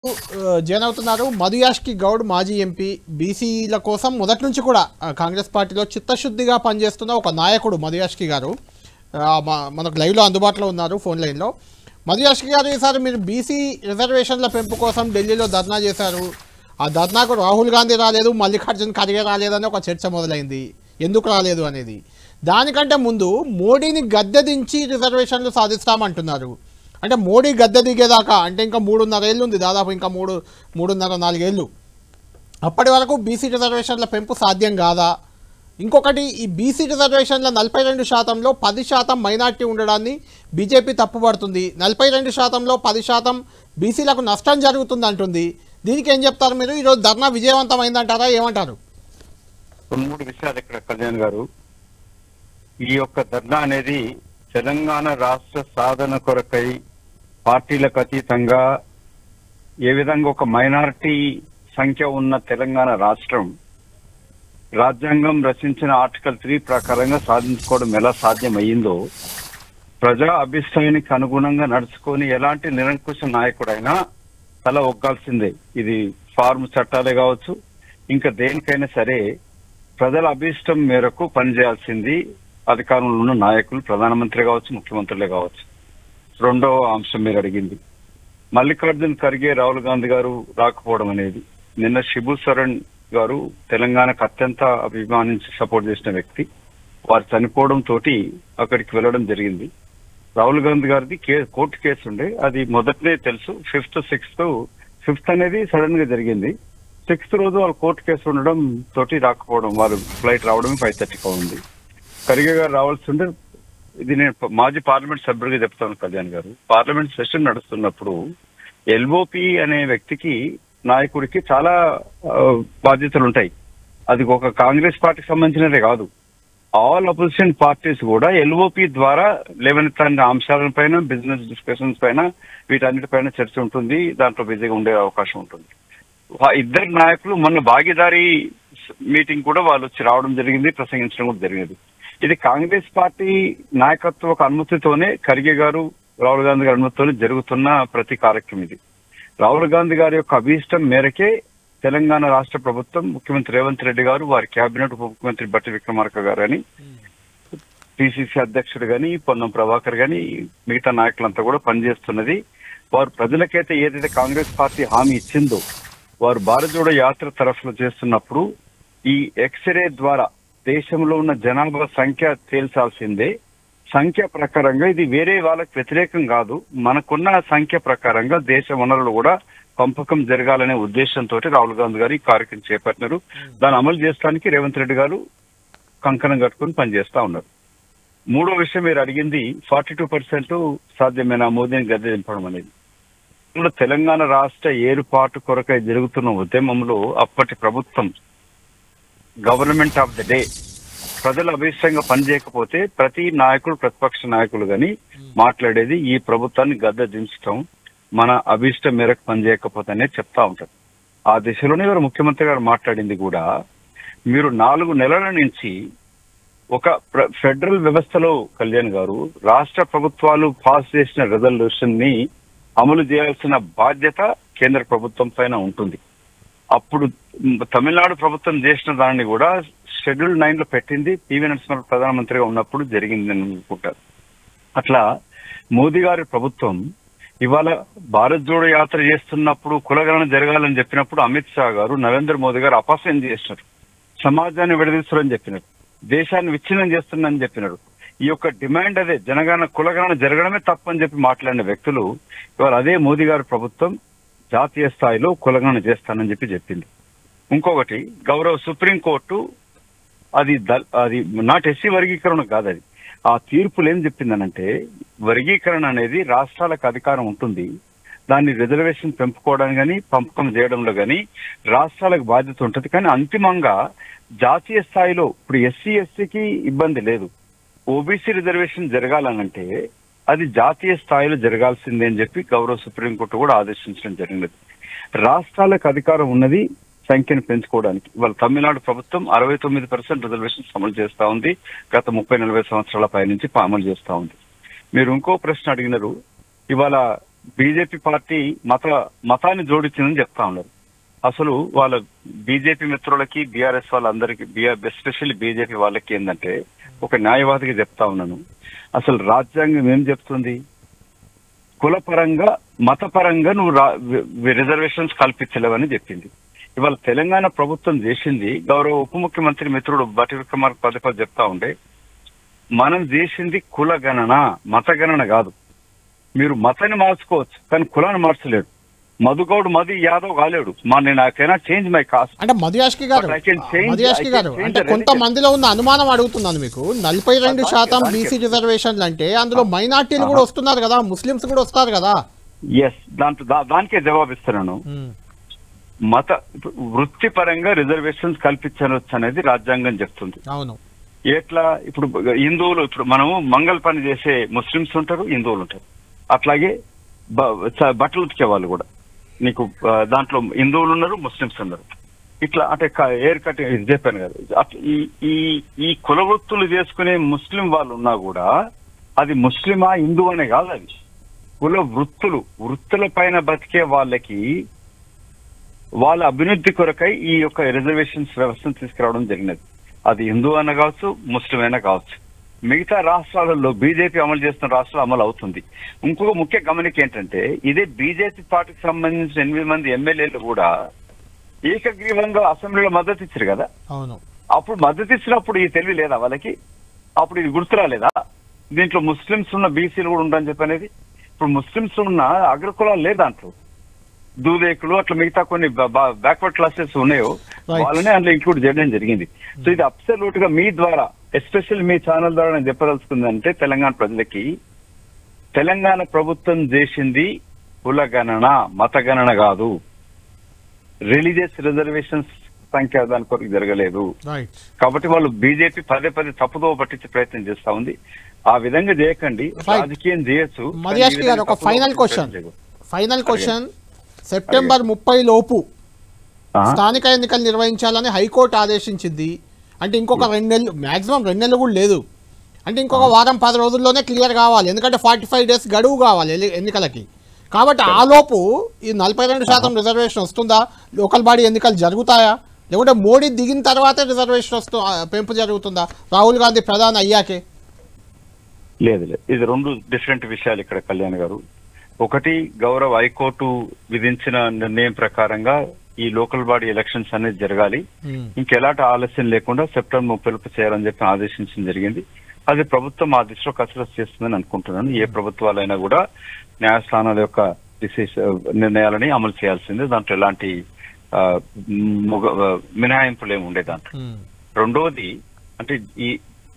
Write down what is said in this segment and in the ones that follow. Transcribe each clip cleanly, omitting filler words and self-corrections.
Join అవుతున్నారు మధుయాష్కి గౌడ్ మాజీ MP బీసీల కోసం మొదటి నుంచి కూడా కాంగ్రెస్ పార్టీలో చిత్తశుద్ధిగా పనిచేస్తున్న ఒక నాయకుడు మధుయాష్కి గారు మనకు లైవ్లో అందుబాటులో ఉన్నారు ఫోన్ లైన్లో. మధుయాష్కి గారు, ఈసారి మీరు బీసీ రిజర్వేషన్ల పెంపు కోసం ఢిల్లీలో ధర్నా చేశారు. ఆ ధర్నాకు రాహుల్ గాంధీ రాలేదు, మల్లికార్జున్ ఖర్గే రాలేదని ఒక చర్చ మొదలైంది. ఎందుకు రాలేదు అనేది. దానికంటే ముందు మోడీని గద్దె దించి రిజర్వేషన్లు సాధిస్తామంటున్నారు. అంటే మోడీ గద్దె దిగేదాకా అంటే ఇంకా 3.5 ఏళ్ళు ఉంది, దాదాపు ఇంకా 3.5-4 ఏళ్ళు. అప్పటి వరకు బీసీ రిజర్వేషన్ల పెంపు సాధ్యం కాదా? ఇంకొకటి, ఈ బీసీ రిజర్వేషన్ల 42%లో 10% మైనార్టీ ఉండడాన్ని బీజేపీ తప్పుపడుతుంది. 42%లో 10% బీసీలకు నష్టం జరుగుతుంది అంటుంది. దీనికి ఏం చెప్తారు మీరు? ఈరోజు ధర్నా విజయవంతమైందంటారా, ఏమంటారు? 3 విషయాలు ఇక్కడ కళ్యాణ్ గారు. ఈ యొక్క ధర్నా అనేది తెలంగాణ రాష్ట్ర సాధన కొరకై పార్టీలకు అతీతంగా ఏ విధంగా ఒక మైనారిటీ సంఖ్య ఉన్న తెలంగాణ రాష్ట్రం రాజ్యాంగం రచించిన ఆర్టికల్ 3 ప్రకారంగా సాధించుకోవడం ఎలా సాధ్యమయ్యిందో, ప్రజా అభిష్టానికి అనుగుణంగా నడుచుకొని ఎలాంటి నిరంకుశ నాయకుడైనా తల ఒగ్గాల్సిందే. ఇది ఫార్మ్ చట్టాలే కావచ్చు, ఇంకా దేనికైనా సరే ప్రజల అభిష్టం మేరకు పనిచేయాల్సింది అధికారంలో ఉన్న నాయకులు, ప్రధానమంత్రి కావచ్చు, ముఖ్యమంత్రులే కావచ్చు. రెండవ అంశం మీరు అడిగింది, మల్లికార్జున్ ఖర్గే, రాహుల్ గాంధీ గారు రాకపోవడం అనేది. నిన్న శిబు సోరెన్ గారు తెలంగాణకు అత్యంత అభిమానించి సపోర్ట్ చేసిన వ్యక్తి, వారు చనిపోవడం తోటి అక్కడికి వెళ్ళడం జరిగింది. రాహుల్ గాంధీ గారిది కోర్టు కేసు ఉండే, అది మొదటనే తెలుసు. 5th, 6th అనేది సడన్ గా జరిగింది. 6th రోజు వాళ్ళు కోర్టు కేసు ఉండడం తోటి రాకపోవడం, వాళ్ళు ఫ్లైట్ రావడం 5:30 ఉంది. ఖర్గే గారు రావాల్సి ఉండే. ఇది నేను మాజీ పార్లమెంట్ సభ్యుడిగా చెప్తాను కళ్యాణ్ గారు. పార్లమెంట్ సెషన్ నడుస్తున్నప్పుడు ఎల్ఓపి అనే వ్యక్తికి, నాయకుడికి చాలా బాధ్యతలు ఉంటాయి. అది ఒక కాంగ్రెస్ పార్టీకి సంబంధించినదే కాదు, ఆల్ అపోజిషన్ పార్టీస్ కూడా ఎల్ఓపి ద్వారా లేవనెత్తిన అంశాలపైన, బిజినెస్ డిస్కషన్స్ పైన, వీటన్నిటిపైన చర్చ ఉంటుంది. దాంట్లో బిజీగా ఉండే అవకాశం ఉంటుంది. ఇద్దరు నాయకులు మొన్న భాగీదారీ మీటింగ్ కూడా వాళ్ళు వచ్చి రావడం జరిగింది, ప్రసంగించడం కూడా జరిగింది. ఇది కాంగ్రెస్ పార్టీ నాయకత్వ అనుమతితోనే, ఖర్గే గారు, రాహుల్ గాంధీ గారి అనుమతితోనే జరుగుతున్న ప్రతి కార్యక్రమం ఇది. రాహుల్ గాంధీ గారి యొక్క అభీష్టం మేరకే తెలంగాణ రాష్ట్ర ప్రభుత్వం, ముఖ్యమంత్రి రేవంత్ రెడ్డి గారు, వారి కేబినెట్, ఉప ముఖ్యమంత్రి బట్టి విక్రమార్క గారు అని, పిసిసి అధ్యక్షుడు గాని, పొన్నం ప్రభాకర్ గాని, మిగతా నాయకులంతా కూడా పనిచేస్తున్నది. వారు ప్రజలకైతే ఏదైతే కాంగ్రెస్ పార్టీ హామీ ఇచ్చిందో, వారు భారత్ జోడో యాత్ర తరఫున చేస్తున్నప్పుడు ఈ ఎక్స్రే ద్వారా దేశంలో ఉన్న జనాభా సంఖ్య తేల్చాల్సిందే. సంఖ్య ప్రకారంగా ఇది వేరే వాళ్ళకి వ్యతిరేకం కాదు, మనకున్న సంఖ్య ప్రకారంగా దేశ వనరులు కూడా పంపకం జరగాలనే ఉద్దేశంతో రాహుల్ గాంధీ గారు ఈ కార్యక్రమం చేపట్టినారు. దాన్ని అమలు చేయడానికి రేవంత్ రెడ్డి గారు కంకణం కట్టుకుని పనిచేస్తా ఉన్నారు. మూడో విషయం మీరు అడిగింది, 42% సాధ్యమైన మోదీని గద్దె దింపడం అనేది. ఇప్పుడు తెలంగాణ రాష్ట్ర ఏర్పాటు కొరకై జరుగుతున్న ఉద్యమంలో అప్పటి ప్రభుత్వం, గవర్నమెంట్ ఆఫ్ ద డే, ప్రజల అభిష్టంగా పనిచేయకపోతే ప్రతి నాయకుడు, ప్రతిపక్ష నాయకులు గాని మాట్లాడేది ఈ ప్రభుత్వాన్ని గద్దె దించడం, మన అభిష్టం మేరకు పనిచేయకపోతేనే చెప్తా ఉంటారు. ఆ దిశలోనే వారు ముఖ్యమంత్రి గారు మాట్లాడింది కూడా, మీరు 4 నెలల నుంచి ఒక ఫెడరల్ వ్యవస్థలో కళ్యాణ్ గారు, రాష్ట్ర ప్రభుత్వాలు పాస్ చేసిన రెజల్యూషన్ ని అమలు చేయాల్సిన బాధ్యత కేంద్ర ప్రభుత్వం పైన ఉంటుంది. అప్పుడు తమిళనాడు ప్రభుత్వం చేసిన దాన్ని కూడా షెడ్యూల్ 9 లో పెట్టింది పివి నరసింహ ప్రధానమంత్రిగా ఉన్నప్పుడు జరిగింది అని అనుకుంటారు. అట్లా మోదీ గారి ప్రభుత్వం ఇవాళ భారత్ జోడో యాత్ర చేస్తున్నప్పుడు కులగణన జరగాలని చెప్పినప్పుడు అమిత్ షా గారు, నరేంద్ర మోదీ గారు అపహాస్యం చేసినారు. సమాజాన్ని విడదీస్తారని చెప్పినారు, దేశాన్ని విచ్ఛిన్నం చేస్తున్నారని చెప్పినారు. ఈ యొక్క డిమాండ్ అదే, జనగణన కులగణన జరగడమే తప్పని చెప్పి మాట్లాడిన వ్యక్తులు ఇవాళ అదే మోదీ గారి ప్రభుత్వం జాతీయ స్థాయిలో కులగణన చేస్తానని చెప్పి చెప్పింది. ఇంకొకటి, గౌరవ సుప్రీంకోర్టు అది నాట్ ఎస్సీ వర్గీకరణ కాదు, అది ఆ తీర్పులు ఏం చెప్పిందనంటే, వర్గీకరణ అనేది రాష్ట్రాలకు అధికారం ఉంటుంది, దాన్ని రిజర్వేషన్ పెంపుకోవడానికి కానీ పంపకం చేయడంలో కానీ రాష్ట్రాలకు బాధ్యత ఉంటుంది. కానీ అంతిమంగా జాతీయ స్థాయిలో ఇప్పుడు ఎస్సీ ఎస్టీకి ఇబ్బంది లేదు, ఓబీసీ రిజర్వేషన్ జరగాలనంటే అది జాతీయ స్థాయిలో జరగాల్సిందే అని చెప్పి గౌరవ సుప్రీంకోర్టు కూడా ఆదేశించడం జరిగినది. రాష్ట్రాలకు అధికారం ఉన్నది సంఖ్యను పెంచుకోవడానికి. ఇవాళ తమిళనాడు ప్రభుత్వం 69% రిజర్వేషన్స్ అమలు చేస్తా ఉంది, గత 30-40 సంవత్సరాల పై నుంచి అమలు చేస్తా ఉంది. మీరు ఇంకో ప్రశ్న అడిగినారు, ఇవాళ బీజేపీ పార్టీ మతాన్ని జోడించిందని చెప్తా ఉన్నారు. అసలు వాళ్ళ బీజేపీ మిత్రులకి బీఆర్ఎస్ వాళ్ళందరికీ ఎస్పెషల్లీ బీజేపీ వాళ్ళకి ఏంటంటే ఒక న్యాయవాదిగా చెప్తా ఉన్నాను, అసలు రాజ్యాంగం ఏం చెప్తుంది? కులపరంగా మతపరంగా నువ్వు రిజర్వేషన్స్ కల్పించలేవని చెప్పింది. ఇవాళ తెలంగాణ ప్రభుత్వం చేసింది, గౌరవ ఉప ముఖ్యమంత్రి మిత్రుడు బట్టి విక్రమార్క పదే చెప్తా ఉండే, మనం చేసింది కుల గణన, మత గణన కాదు. మీరు మతాన్ని మార్చుకోవచ్చు కానీ కులాన్ని మార్చలేడు. మధుగౌడ్ మధు యాదవ్ కాలేడు. నేను కెనాట్ చేంజ్ మై కాస్ట్. అంటే మధుయాష్కి గారు అంటే కొంతమందిలో ఉన్న అనుమానం అడుగుతున్నాను మీకు. 42% బీసీ రిజర్వేషన్లు అంటే అందులో మైనార్టీలు కూడా వస్తున్నారు కదా, ముస్లింస్ కూడా వస్తారు కదా. ఎస్, దానికే జవాబిస్తున్నాను. వృత్తిపరంగా రిజర్వేషన్స్ కల్పించవచ్చు అనేది రాజ్యాంగం చెప్తుంది. అవును. ఎట్లా? ఇప్పుడు హిందువులు, ఇప్పుడు మనము మంగళ పని చేసే ముస్లింస్ ఉంటారు, హిందువులు ఉంటారు. అట్లాగే బట్టలు ఉతికే వాళ్ళు కూడా నీకు దాంట్లో హిందువులు ఉన్నారు, ముస్లింస్ ఉన్నారు. ఇట్లా అంటే ఎయిర్ కటింగ్ చెప్పాను కదా. అట్లా ఈ కుల వృత్తులు చేసుకునే ముస్లిం వాళ్ళు ఉన్నా కూడా అది ముస్లిమా హిందూ అనే కాదు, అది కుల వృత్తుల పైన బతికే వాళ్ళకి వాళ్ళ అభివృద్ధి కొరకై ఈ యొక్క రిజర్వేషన్స్ వ్యవస్థను తీసుకురావడం జరిగినది. అది హిందూ అయినా కావచ్చు, ముస్లిం అయినా కావచ్చు. మిగతా రాష్ట్రాలలో బీజేపీ అమలు చేస్తున్న రాష్ట్రాలు అమలు అవుతుంది. ఇంకొక ముఖ్య గమనిక ఏంటంటే, ఇదే బీజేపీ పార్టీకి సంబంధించిన 8 మంది ఎమ్మెల్యేలు కూడా ఏకగ్రీవంగా అసెంబ్లీలో మద్దతు ఇచ్చారు కదా. అవును. అప్పుడు మద్దతు ఇచ్చినప్పుడు ఈ తెలివి లేదా వాళ్ళకి? అప్పుడు ఇది గుర్తురాలేదా? దీంట్లో ముస్లింస్ ఉన్న బీసీలు కూడా ఉండని చెప్పనేది. ఇప్పుడు ముస్లింస్ ఉన్న అగ్రకులాలు లేదు దాంట్లో, దూదేకులు అట్లా మిగతా కొన్ని బ్యాక్వర్డ్ క్లాసెస్ ఉన్నాయో వాళ్ళనే అందులో ఇంక్లూడ్ చేయడం జరిగింది. సో ఇది అబ్సల్యూట్ గా మీ ద్వారా, ఎస్పెషల్ మీ ఛానల్ ద్వారా నేను చెప్పదలుచుకుందంటే, తెలంగాణ ప్రజలకి తెలంగాణ ప్రభుత్వం చేసింది కుల గణన, మత గణన కాదు. రిలీజియస్ రిజర్వేషన్స్ సంఖ్య దాని కొరకు జరగలేదు. కాబట్టి వాళ్ళు బీజేపీ పదే తప్పుదో పట్టించే ప్రయత్నం చేస్తా ఉంది. ఆ విధంగా చేయకండి, రాజకీయం చేయొచ్చు. ఫైనల్ క్వశ్చన్, సెప్టెంబర్ 30 లోపు స్థానిక ఎన్నికలు నిర్వహించాలని హైకోర్టు ఆదేశించింది. అంటే ఇంకొక 2 నెలలు, మాక్సిమం 2 నెలలు కూడా లేదు. అంటే ఇంకొక వారం 10 రోజుల్లోనే క్లియర్ కావాలి, ఎందుకంటే 45 డేస్ గడువు కావాలి ఎన్నికలకి. కాబట్టి ఆ లోపు ఈ 42% రిజర్వేషన్ వస్తుందా? లోకల్ బాడీ ఎన్నికలు జరుగుతాయా? లేకుంటే మోడీ దిగిన తర్వాతే రిజర్వేషన్ పెంపు జరుగుతుందా, రాహుల్ గాంధీ ప్రధాని అయ్యాకే? లేదు, ఇది 2 డిఫరెంట్ విషయాలు ఇక్కడ కళ్యాణ్ గారు. ఒకటి, గౌరవ హైకోర్టు విధించిన నిర్ణయం ప్రకారంగా ఈ లోకల్ బాడీ ఎలక్షన్స్ అనేది జరగాలి, ఇంకెలాంటి ఆలస్యం లేకుండా సెప్టెంబర్ 30 చేయాలని చెప్పి ఆదేశించడం జరిగింది. అది ప్రభుత్వం ఆ దిశలో కసరత్తు చేస్తుందని అనుకుంటున్నాను. ఏ ప్రభుత్వాలైనా కూడా న్యాయస్థానాల యొక్క నిర్ణయాలని అమలు చేయాల్సిందే, దాంట్లో ఎలాంటి మినహాయింపులు ఏమి ఉండే దాంట్లో. రెండవది, అంటే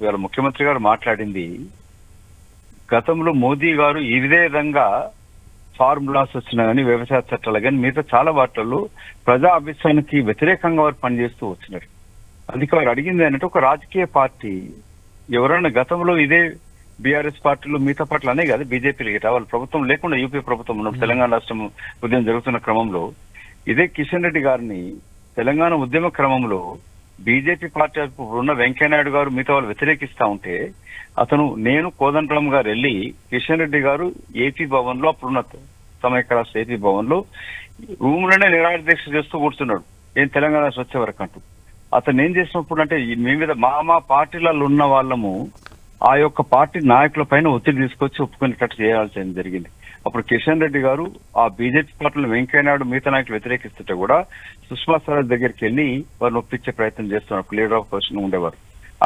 ఇవాళ ముఖ్యమంత్రి గారు మాట్లాడింది, గతంలో మోదీ గారు ఈ విధంగా ఫార్ములాస్ వచ్చినా కానీ, వ్యవసాయ చట్టాలు కానీ, మిగతా చాలా వాటిల్లో ప్రజా అభిప్రాయానికి వ్యతిరేకంగా వారు పనిచేస్తూ వచ్చినారు. అందుకే వారు అడిగింది ఏంటంటే, ఒక రాజకీయ పార్టీ ఎవరైనా గతంలో ఇదే బీఆర్ఎస్ పార్టీలు మిగతా పార్టీలు అనే కదా బీజేపీలు గిట, వాళ్ళ ప్రభుత్వం లేకుండా యూపీ ప్రభుత్వం ఉన్నప్పుడు తెలంగాణ రాష్ట్రం ఉద్యమం జరుగుతున్న క్రమంలో ఇదే కిషన్ రెడ్డి గారిని తెలంగాణ ఉద్యమ క్రమంలో బీజేపీ పార్టీ ఉన్న వెంకయ్యనాయుడు గారు మిగతా వాళ్ళు వ్యతిరేకిస్తా ఉంటే, నేను కోదండరామ్ గారు వెళ్ళి కిషన్ రెడ్డి గారు ఏపీ భవన్ లో, అప్పుడున్న సమైక్య రాష్ట్ర ఏపీ భవన్ లో రూమ్ లోనే నిరాహార దీక్ష చేస్తూ కూర్చున్నాడు, ఏం తెలంగాణ వచ్చే వరకు అంటూ. అతను ఏం చేసినప్పుడు అంటే, మీ మీద మా పార్టీలలో ఉన్న వాళ్ళము ఆ యొక్క పార్టీ నాయకుల పైన ఒత్తిడి తీసుకొచ్చి ఒప్పుకునేటట్టు చేయాల్సి జరిగింది. అప్పుడు కిషన్ రెడ్డి గారు ఆ బీజేపీ పార్టీలో వెంకయ్యనాయుడు మిగతా నాయకులు వ్యతిరేకిస్తుంటే కూడా సుష్మా స్వరాజ్ దగ్గరికి వెళ్ళి వారిని ఒప్పించే ప్రయత్నం చేస్తున్నారు, లీడర్ ఆఫ్ పర్సన్ ఉండేవారు.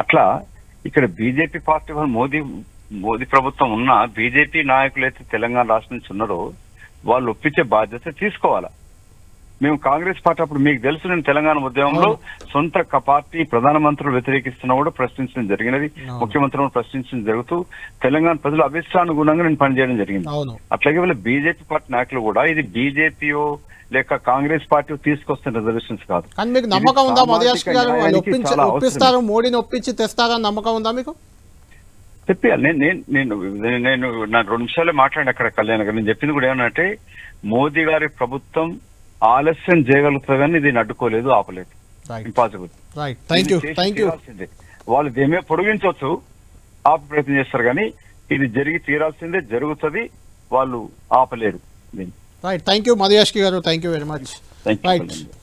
అట్లా ఇక్కడ బీజేపీ పార్టీ వాళ్ళు మోదీ ప్రభుత్వం ఉన్న బీజేపీ నాయకులు అయితే తెలంగాణ రాష్ట్రం నుంచి ఉన్నారో వాళ్ళు ఒప్పించే బాధ్యత తీసుకోవాలా. మేము కాంగ్రెస్ పార్టీ అప్పుడు మీకు తెలుసు, నేను తెలంగాణ ఉద్యమంలో సొంత పార్టీ ప్రధానమంత్రులు వ్యతిరేకిస్తున్నా కూడా ప్రశ్నించడం జరిగినది, ముఖ్యమంత్రులను ప్రశ్నించడం జరుగుతూ తెలంగాణ ప్రజల అభిష్టానుగుణంగా నేను పనిచేయడం జరిగింది. అట్లాగే వీళ్ళ బీజేపీ పార్టీ నాయకులు కూడా ఇది బీజేపీయో లేక కాంగ్రెస్ పార్టీ తీసుకొస్తున్న రిజర్వేషన్స్ కాదు. కానీ మీకు నమ్మకం ఉందా ఒప్పిస్తారు, మోడీని ఒప్పించి తెస్తారని నమ్మకం ఉందా మీకు? చెప్పాలి. నేను నా 2 నిమిషాలే మాట్లాడి అక్కడ కళ్యాణ్ గారు, నేను చెప్పింది కూడా ఏమనంటే, మోదీ గారి ప్రభుత్వం ఆలస్యం చేయగలుగుతుంది కానీ దీన్ని అడ్డుకోలేదు, ఆపలేదు. ఇంపాసిబుల్. వాళ్ళు దేమే పొడిగించవచ్చు, ఆప ప్రయత్నం చేస్తారు కానీ ఇది జరిగి తీరాల్సిందే, జరుగుతుంది. వాళ్ళు ఆపలేరు దీన్ని. Right, thank you Madhu Yashki garu, thank you very much. Thank you, right. Kalyan గారు.